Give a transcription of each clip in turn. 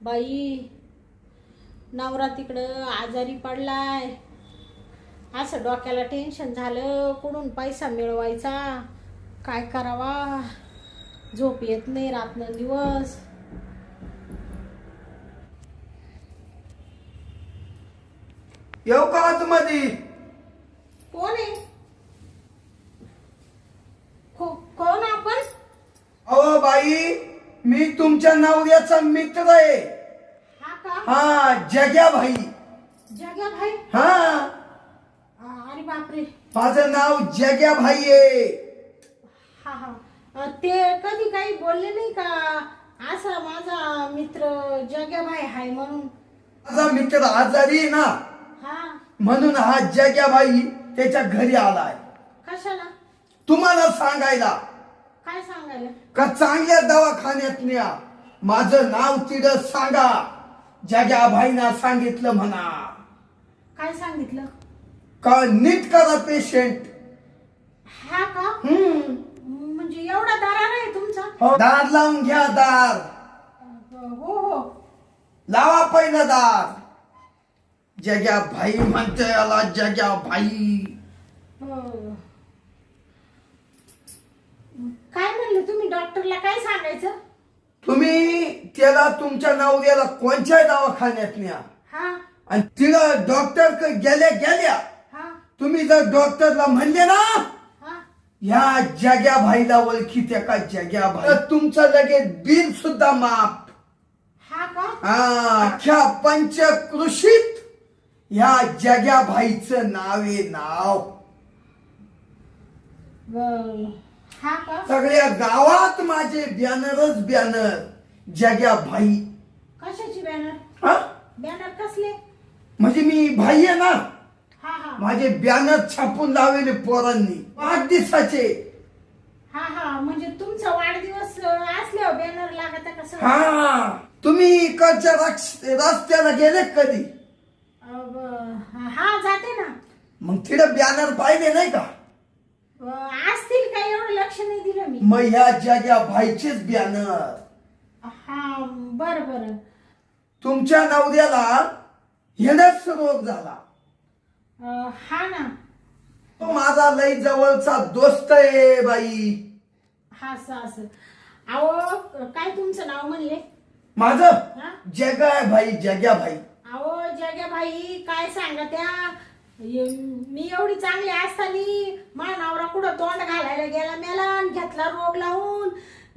बाई नवरा तिकडं आजारी पडलाय, असं डोक्याला टेन्शन झालं. कुठून पैसा मिळवायचा, काय करावा, झोप येत नाही रात्रंदिवस. येऊ का आतमध्ये? कोण आहे? कोण आपण? अहो बाई, मी तुमच्या नवऱ्याचा मित्र आहे. हा का? हा, जग्या भाई. जग्या भाई? हा, अरे बापरे. माझं नाव जग्या भाई आहे. हा हा, ते कधी काही बोलले नाही का असा माझा मित्र जग्या भाई आहे म्हणून? माझा मित्र आजारी आहे ना, हा. म्हणून हा जग्या भाई त्याच्या घरी आलाय. कशाला? तुम्हाला सांगायला काय सांगायला? का चांगल्या दवाखान्यात न्या, माझं नाव तिथं सांगा. जग्या भाईना सांगितलं म्हणा. काय सांगितलं? का नीट करा पेशंट. हा का? म्हणजे एवढा दरार आहे तुमचा? हो, दार लावून घ्या. दार हो हो. लावा पहिलं दार. जग्या भाई म्हणते याला, जग्या भाई. काय म्हणले तुम्ही? डॉक्टरला काय सांगायचं? तुम्ही त्याला तुमच्या नवऱ्याला कोणत्या दवाखान्यात न्या, हा आणि तिला डॉक्टर गेल्या हा तुम्ही जर डॉक्टरला म्हणले ना, हा. ह्या जग्या भाईला ओळखीत्या का जग्या भाई, तर तुमचं लगेच बिल सुद्धा माफ. हा का? अख्ख्या पंचकृषीत ह्या जग्या भाईचं नाव आहे. नाव हा का? सगळ्या गावात माझे बॅनरच बॅनर. जग्या भाई. कशाची बॅनर? हा, बॅनर कसले? म्हणजे मी भाई आहे ना, हा हा माझे बॅनर छापून लावलेले पोरांनी वाढदिवसाचे. हा हा, म्हणजे तुमचा वाढदिवस असल्यावर बॅनर लागत का सगळं? हा, तुम्ही इकडच्या रस्त्याला गेले कधी? हा जाते ना. मग तिकडे बॅनर पाहिले नाही का? असतील काय, एवढं लक्ष नाही दिलं मी. मग ह्या जग्या भाईचेच बॅनर. हा बर बर. तुमच्या नवऱ्याला हेडच रोग झाला. हा ना. तो माझा लई जवळचा दोस्त आहे बाई. हा असं. अहो काय तुमचं नाव म्हणले? माझं हा? जग्या भाई. जग्या भाई. अहो जग्या भाई, काय सांगा त्या, मी एवढी चांगली असताना माझा नवरा कुठं तोंड घालायला गेला मेला, आणि घेतला रोग लावून.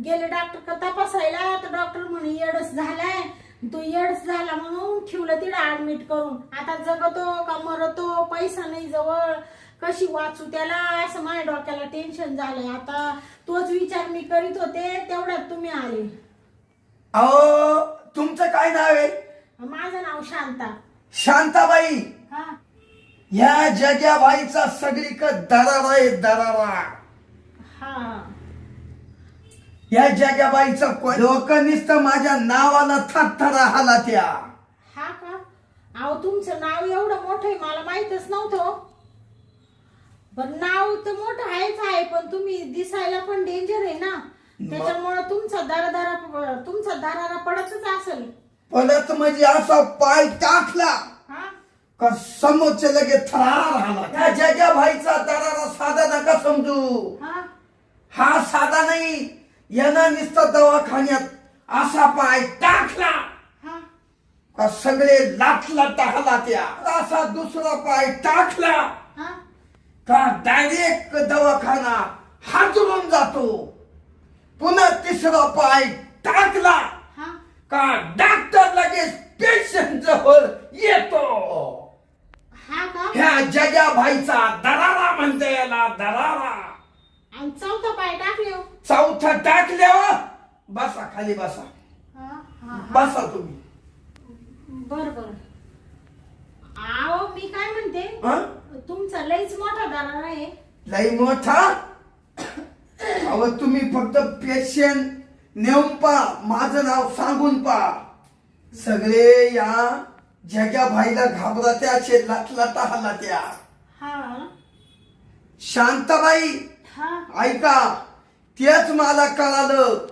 गेले डॉक्टर तपासायला, तर डॉक्टर म्हणे एडस झालाय. तो एडस झाला म्हणून ठेवलं तिला ऍडमिट करून. आता जगतो का मरतो, पैसा नाही जवळ, कशी वाचू त्याला, असं माझ्या डोक्याला टेन्शन झालंय. आता तोच विचार मी करीत होते, तेवढ्यात तुम्ही आले. अहो, तुमचं काय नाव आहे? माझं नाव शांता. शांताबाई. हा ह्या जग्या भाईचा सगळीकडे दरारा आहे. दरारा. हा. या जग्याबाईचा लोक नुसतं माझ्या नावाला थरथरा हाला त्या. हा का? अहो तुमचं नाव एवढं मोठं आहे, मला माहितच नव्हतं. पण नाव तर मोठं आहेच आहे, पण तुम्ही दिसायला पण डेंजर आहे ना, त्याच्यामुळे तुमचा दरारा पडतच असेल. पडत म्हणजे असा पाय टाकला हा का समोरचे लगेच थरार आला. त्या जग्या भाईचा दरारा साधा नका समजू. हा हा साधा नाही. यांना नुसतं दवाखान्यात असा पाय टाकला हा का सगळे लाटला टाकला त्या. असा दुसरा पाय टाकला हा का डायरेक्ट दवाखाना हातरून जातो. पुन्हा तिसरा पाय टाकला हा. का डॉक्टर लगेच पेशंट जवळ येतो. हा का? ह्या जग्या भाईचा दरारा म्हणते याला. दरारा. आणि चौथा पाय टाकले. चौथा टाकल्यावर बसा खाली. बसा. बसा तुम्ही. बर बर. अहो मी काय म्हणते, हं? तुमचा लईच मोठा दरारा आहे. लई मोठा. अहो तुम्ही फक्त पेशंट नेऊन पा, माझं नाव सांगून पा. सगळे या जग्या भाईला घाबरत्या, असे लाटलाटा हलात्या. हा शांताबाई हा ऐका, तेच मला कळालं.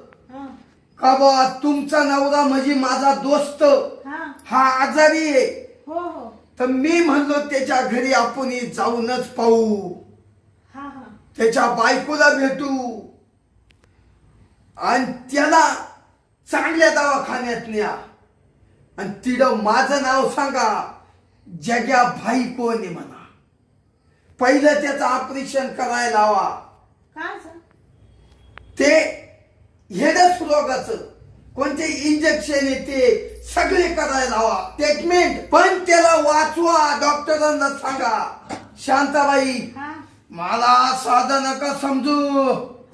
का बा तुमचा नवरा म्हणजे माझा दोस्त हा हा आजारी आहे, हो हो तर मी म्हणलो त्याच्या घरी आपण जाऊनच पाहू, हा हा त्याच्या बायकोला भेटू आणि त्याला चांगल्या दवाखान्यात न्या आणि तिथं माझं नाव सांगा, जग्या भाई कोण आहे म्हणा. पहिलं त्याचं ऑपरेशन करायला लावा. का असं? ते हेडच रोगाचं कोणते इंजेक्शन येते सगळे करायला लावा, ट्रीटमेंट, पण त्याला वाचवा. डॉक्टरांना सांगा, शांताबाई हा मला साधं नका समजू,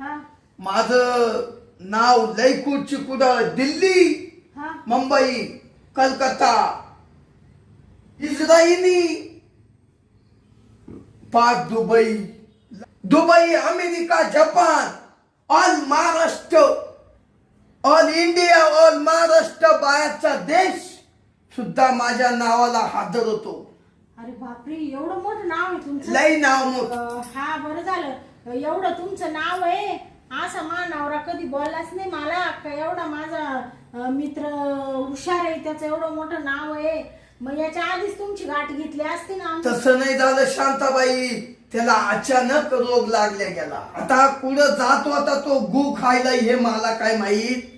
हा माझं नाव लय कुठची कुठं, दिल्ली, हा मुंबई, कलकत्ता, इस्रायली, पाक, Dubai, Dubai, America, Japan, all Maharashtra, all India, all Maharashtra, बाहेरचा देश सुद्धा माझ्या नावाला हादर होतो. अरे बापरे, एवढं मोठं नाव आहे तुमचं. लय नाव मोठ. हा बरं झालं, एवढं तुमचं नाव आहे. असा मा नवरा कधी बोललाच नाही मला का एवढा माझा मित्र हुशार आहे, त्याचं एवढं मोठं नाव आहे. मग याच्या आधीच तुमची गाठ घेतली असती ना. तसं नाही झालं शांताबाई, त्याला अचानक रोग लागल्या गेला. आता कुठं जात होता तो गु खायला हे मला काय माहित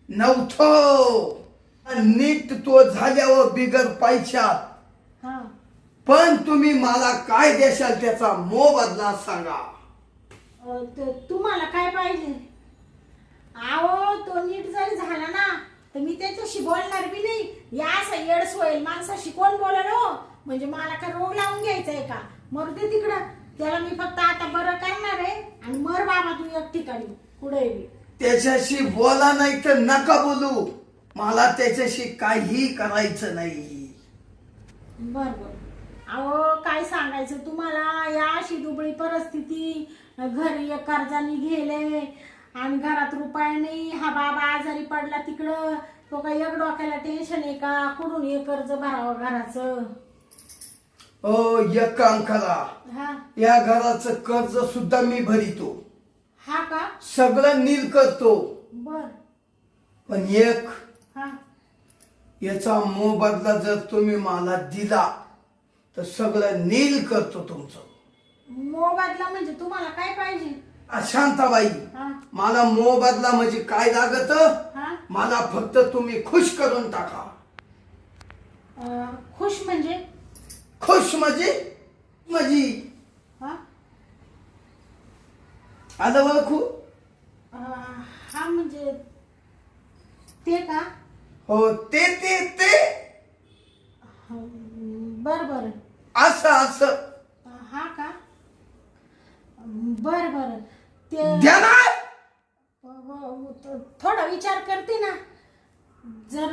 नव्हतं. नीट तो झाल्यावर बिगर पैशात, हा पण तुम्ही मला काय देशाल त्याचा मोबदला सांगा. तुम्हाला काय पाहिजे? आहो तो नीट जरी झाला ना तर मी त्याच्याशी बोलणार बी नाही. या असं येडस होईल माणसाशी कोण बोलल हो? म्हणजे मला काय रोग लावून घ्यायचंय का? मरू दे तिकडं, त्याला मी फक्त आता बरं करणार आहे आणि मर बाबा तू एक ठिकाणी कुठे बी. त्याच्याशी बोला नाही तर नका बोलू, मला त्याच्याशी काही करायचं नाही. बर बर. अहो काय सांगायचं तुम्हाला, या अशी दुबळी परिस्थिती, घरी एक कर्जानी गेले आणि घरात रुपया नाही. हा बाबा आजारी पडला तिकडं, तो काय एक डोक्याला टेन्शन आहे का? कुठून हे कर्ज भरावं घराचं? ओ एक काम करा, हा या घराचं कर्ज सुद्धा मी भरितो, हा का? सगळं नील करतो. बर पण एक हा याचा मोबदला जर तुम्ही मला दिला तर सगळं नील करतो तुमचं. मोबदला म्हणजे तुम्हाला काय पाहिजे? शांताबाई, हा मला मोबदला म्हणजे काय लागत, हा मला फक्त तुम्ही खुश करून टाका. खुश म्हणजे? खुश म्हणजे म्हणजे हा आलं ओळखू? हा म्हणजे ते का? हो ते ते ते बर बर. असं असं हा का? बर बर. ते देणार. थोडा विचार करते ना, जर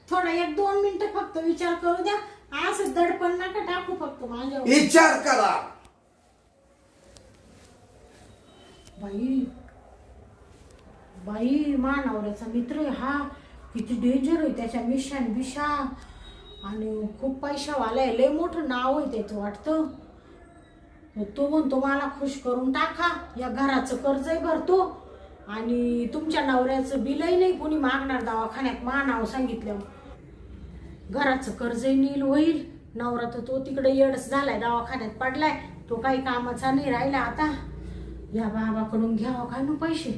थोडा 1-2 मिनिटं फक्त विचार करू द्या. असं दडपण नका टाकू फक्त माझ्यावर. विचार करा. बाई बाई मानवऱ्याचा मित्र आहे हा, किती डेंजर आहे. त्याच्या मिशान बिशा आणि खूप पैशावाला आहे, लय मोठं नाव आहे त्याचं वाटतं. तो म्हणतो मला खुश करून टाका, या घराचं कर्जही भरतो आणि तुमच्या नवऱ्याचं बिलही नाही कोणी मागणार दवाखान्यात मा नाव सांगितलं. घराचं कर्जही नील होईल. नवरा तर तो तिकडे येडस झालाय, दवाखान्यात पडलाय, तो काही कामाचा नाही राहिला. आता या बाबाकडून घ्यावं काय ना पैसे.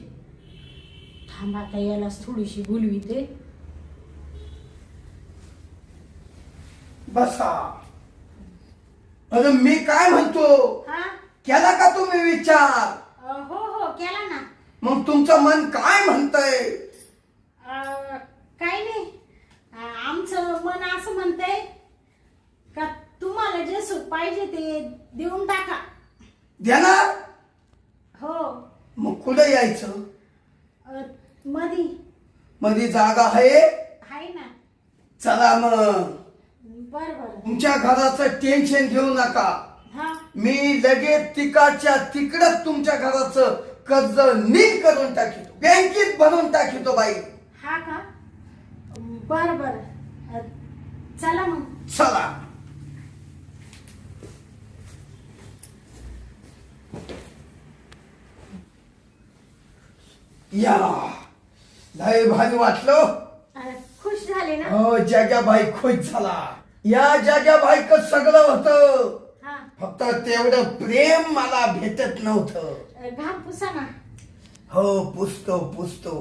थांबा आता यालाच थोडीशी बोलवीते. बसा. अरे मी काय म्हणतो, हा केला का तुम्ही विचार? हो हो केला ना. मग तुमचं मन काय म्हणतंय? काही नाही. आमचं मन असं म्हणतंय का तुम्हाला जे सुख पाहिजे ते देऊन टाका. देणार. हो. मग कुठं यायचं? मधी मध्ये जागा आहे आहे ना. चला मग. बर बर. तुमच्या घराचं टेन्शन घेऊ नका, हा मी लगेच तिकडच्या तिकडच तुमच्या घराचं कर्ज नील करून टाकितो, बँकेत भरून टाकितो बाई. हा का? बर बर. चला मग. चला. या लय भारी वाटलं. खुश झाले ना? हो, जग्याबाई खुश झाला. या जग्याबाईक सगळं होतं, हा. फक्त तेवढं प्रेम मला भेटत नव्हतं. घाम पुसा ना. हो, पुसतो.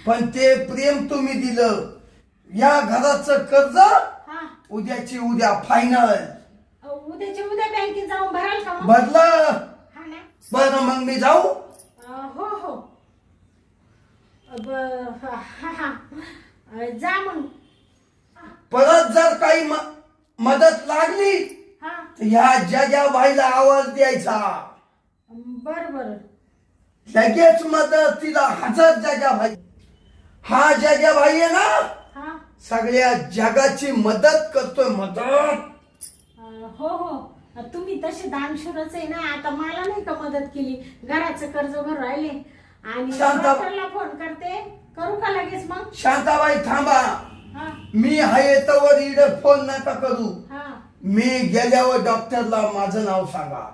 पण ते प्रेम तुम्ही दिलं. या घराचं कर्ज हा. उद्याची उद्या फायनल. उद्याच्या उद्या बँकेत जाऊन भराल का मग? बदलं. हा ना. बरं, मग मी जाऊ. हो. हा. जा मग. परत जर काही मदत लागली हा. तर ह्या जग्याबाईला आवाज द्यायचा. बर. लगेच मदतीला हजर जग्याबाई. हा जग्याबाई आहे ना, हा. सगळ्या जगाची मदत करतोय. मदत. हो. तुम्ही तसे दानशूरच आहे ना. आता मला नाही का मदत केली, घराचं कर्ज भरू राहिले. आणि डॉक्टरला फोन करते. करू का लगेच मग? शांताबाई थांबा. हा. मी आहे तवर इकडे फोन नका करू. हा. मी गेल्यावर डॉक्टरला माझं नाव सांगा.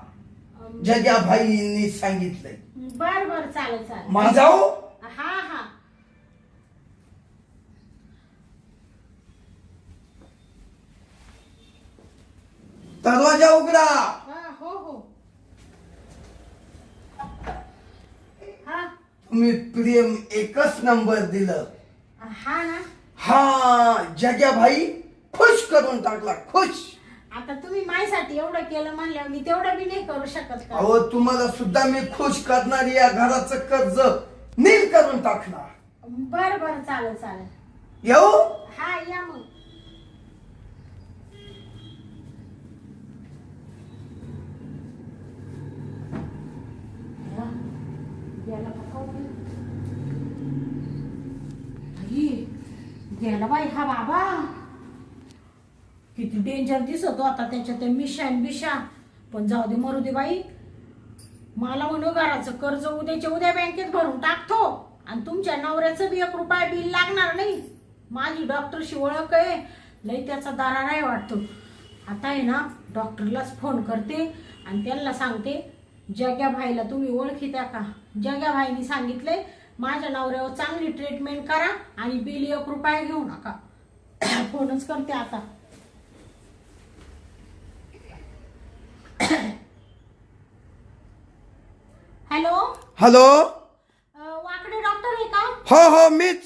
जग्याबाईंनी सांगितलंय. बर चालेल. मग जाऊ. हा. दरवाजा उघडा. हो. हा. तुम्ही प्रेम एकच नंबर दिलं. हा ना. हा, जग्याबाई खुश करून टाकला. खुश. आता तुम्ही माझ्यासाठी एवढं केलं म्हणल्यावर मी तेवढं बी नाही करू शकत का? अहो, तुम्हाला सुद्धा मी खुश करणार. या घराचं कर्ज नील करून टाकणार. बर चालेल. येऊ. हा, या मग. गेला बाई हा बाबा. किती डेंजर दिसत होता त्याच्या त्या मिशा. पण जाऊ दे, मरू दे बाई. मला म्हणू घराचं कर्ज उद्याच्या उद्या बँकेत भरून टाकतो आणि तुमच्या नवऱ्याचं बी 1 रुपया बिल लागणार नाही. माझी डॉक्टरशी ओळख आहे, लई त्याचा दारा नाही वाटतो. आता आहे ना, डॉक्टरलाच फोन करते आणि त्यांना सांगते, जग्याबाईला तुम्ही ओळखीत्या का? जग्याबाईंनी सांगितले माझ्या नवऱ्यावर चांगली ट्रीटमेंट करा आणि बिल 1 रुपया घेऊ नका. फोनच करते आता. हॅलो. वाकडे डॉक्टर आहे का? हो, मीच.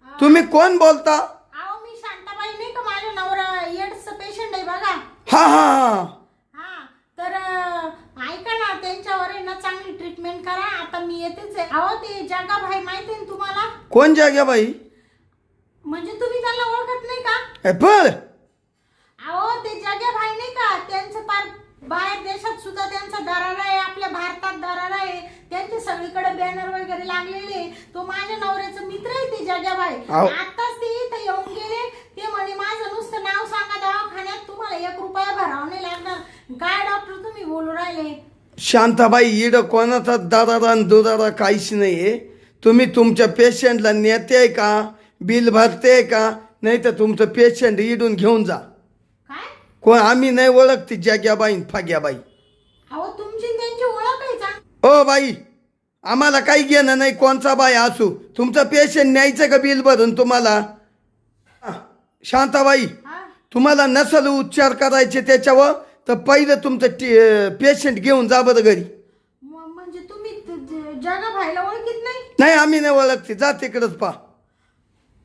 तुम्ही कोण बोलता? अहो, मी शांताबाई नाही का, माझ्या नवरा एड्सचा पेशंट आहे बघा. हा. तर ऐका ना, त्यांच्यावर आहे ना चांगली ट्रीटमेंट करा. आता मी येतेच आहे. अहो, ते जग्याबाई माहिती आहे ना तुम्हाला? कोण जग्याबाई? म्हणजे तुम्ही त्यांना ओळखत नाही का? बर. अहो, ते जग्याबाई नाही का, त्यांचं पार बाहेर देशात सुद्धा त्यांचा दरारा आहे, आपल्या भारतात दरारा आहे. त्यांचे सगळीकडे बॅनर वगैरे लागलेले. तो माझ्या नवऱ्याचा मित्र आहे ते जग्याबाई. आताच ते इथे येऊन गेले. ते म्हणे माझं नुसतं नाव सांगा दवाखान्यात, तुम्हाला 1 रुपया भरावा नाही लागणार. काय डॉक्टर तुम्ही बोलू राहिले? शांताबाई, इड कोणाचा दारारा दुरारा काहीच नाहीये. तुम्ही तुमच्या पेशंटला नेते का, बिल भरते का? नाही तर तुमचं पेशंट इडून घेऊन जा. काय? कोण? आम्ही नाही ओळखते जग्याबाई फाग्याबाई. अहो, तुमची त्यांची ओळख आहे का? ओ बाई, आम्हाला काही घेणं नाही कोणचा बाई असू. तुमचं पेशंट न्यायचं का बिल भरून तुम्हाला? शांताबाई, तुम्हाला नसल उपचार करायचे त्याच्यावर तर पहिलं तुमचं पेशंट घेऊन जा बरं घरी. म्हणजे तुम्ही जग्याबाईला ओळखीत नाही? नाही, आम्ही नाही ओळखते. जा तिकडच पा.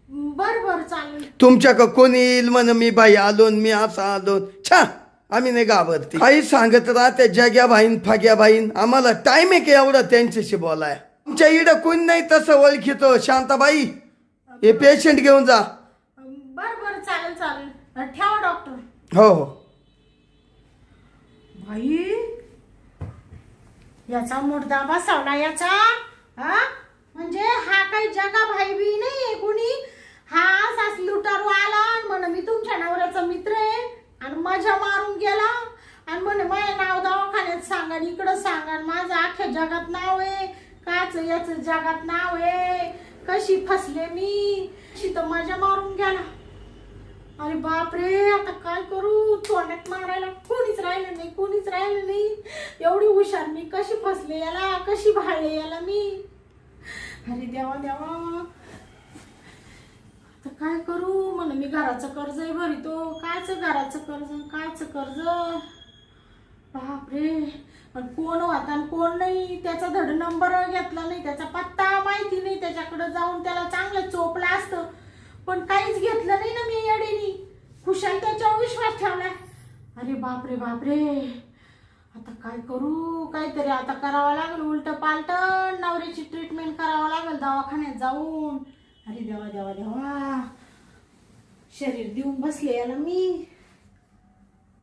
बर चालेल. तुमच्या का कोणी येईल म्हण मी बाई आलो मी असा आलो. छा, आम्ही नाही घाबरते. काही सांगत राहते जग्याबाईन फाग्याबाईन. आम्हाला टाइम आहे का एवढं त्यांच्याशी बोलाय? तुमच्या इडं कोणी नाही तसं ओळखीतो. शांताबाई, हे पेशंट घेऊन जा. बर चालेल. ठेवा डॉक्टर. हो. बाई, याचा मुर्दा बसवला याचा. म्हणजे हा काही जग्याबाई बी नाहीये कुणी. हा असाच लुटारू आला म्हण मी तुमच्या नवऱ्याचा मित्र आहे आणि मजा मारून गेला आणि म्हणे माझं नाव दवाखान्यात सांगा, इकडं सांगा. माझं अख्ख्या जगात नाव आहे. काच याचं जगात नाव आहे. कशी फसले मी. तर मजा मारून गेला. अरे बापरे, आता काय करू? तोंडात मारायला कोणीच राहिलं नाही. एवढी हुशार मी कशी फसले याला, कशी भाळले याला मी. अरे देवा देवा, आता काय करू? म्हण मी घराचं कर्ज आहे भरितो, कायच घराचं कर्ज, कायच कर्ज. बापरे, पण कोण होता आणि कोण नाही, त्याचा धड नंबर घेतला नाही, त्याचा पत्ता माहिती नाही, त्याच्याकडे जाऊन त्याला चांगलं चोपलं असतं, पण काहीच घेतलं नाही ना मी येडीनी, खुशाल त्याच्यावर विश्वास ठेवलाय. अरे बापरे बापरे, आता काय करू? काहीतरी आता करावं लागेल, उलट पालट नवऱ्याची ट्रीटमेंट करावं लागेल दवाखान्यात जाऊन. अरे देवा देवा देवा, शरीर देऊन बसले याला मी.